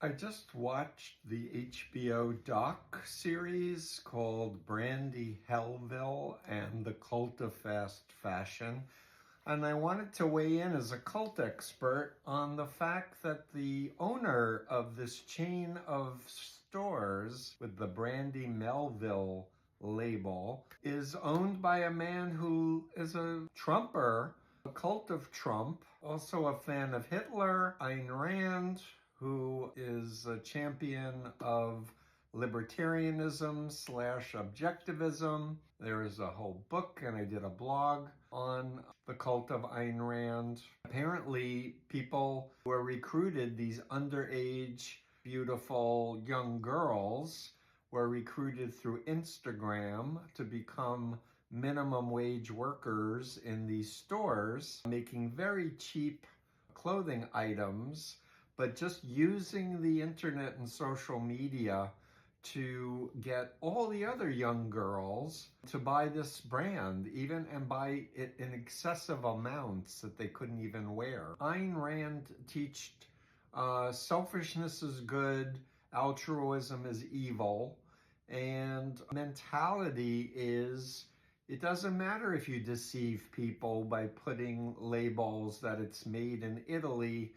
I just watched the HBO doc series called Brandy Hellville and the Cult of Fast Fashion. And I wanted to weigh in as a cult expert on the fact that the owner of this chain of stores with the Brandy Melville label is owned by a man who is a Trumper, a cult of Trump, also a fan of Hitler, Ayn Rand, who is a champion of libertarianism slash objectivism. There is a whole book, and I did a blog on the cult of Ayn Rand. Apparently, people who are recruited, these underage, beautiful young girls, were recruited through Instagram to become minimum wage workers in these stores, making very cheap clothing items, but just using the internet and social media to get all the other young girls to buy this brand, and buy it in excessive amounts that they couldn't even wear. Ayn Rand taught selfishness is good, altruism is evil, and mentality is it doesn't matter if you deceive people by putting labels that it's made in Italy,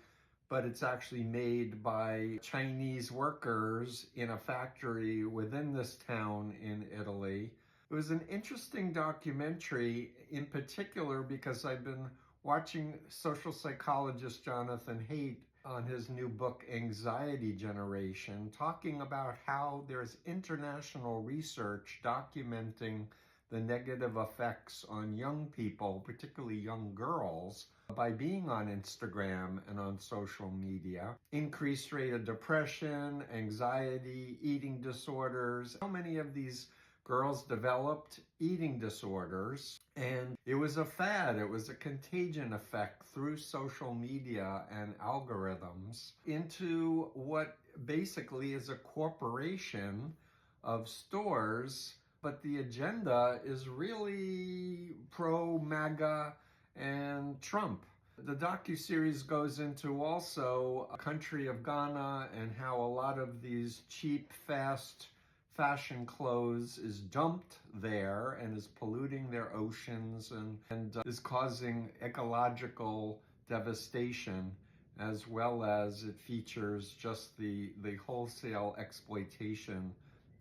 but it's actually made by Chinese workers in a factory within this town in Italy. It was an interesting documentary, in particular because I've been watching social psychologist Jonathan Haidt on his new book, Anxiety Generation, talking about how there's international research documenting the negative effects on young people, particularly young girls, by being on Instagram and on social media. Increased rate of depression, anxiety, eating disorders. So many of these girls developed eating disorders, and it was a fad. It was a contagion effect through social media and algorithms into what basically is a corporation of stores, but the agenda is really pro-MAGA and Trump. The docuseries goes into also a country of Ghana and how a lot of these cheap, fast fashion clothes is dumped there and is polluting their oceans and is causing ecological devastation, as well as it features just the wholesale exploitation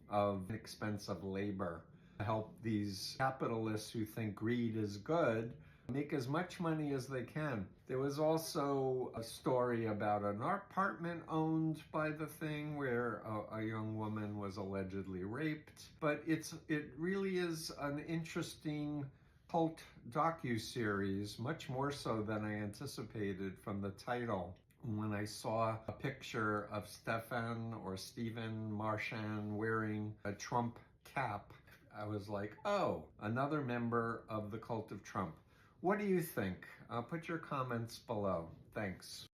of expensive labor to help these capitalists who think greed is good make as much money as they can. There was also a story about an apartment owned by the thing where a young woman was allegedly raped. But it really is an interesting cult docu-series, much more so than I anticipated from the title. When I saw a picture of Stephen Marchand wearing a Trump cap, I was like, oh, another member of the cult of Trump. What do you think? Put your comments below. Thanks.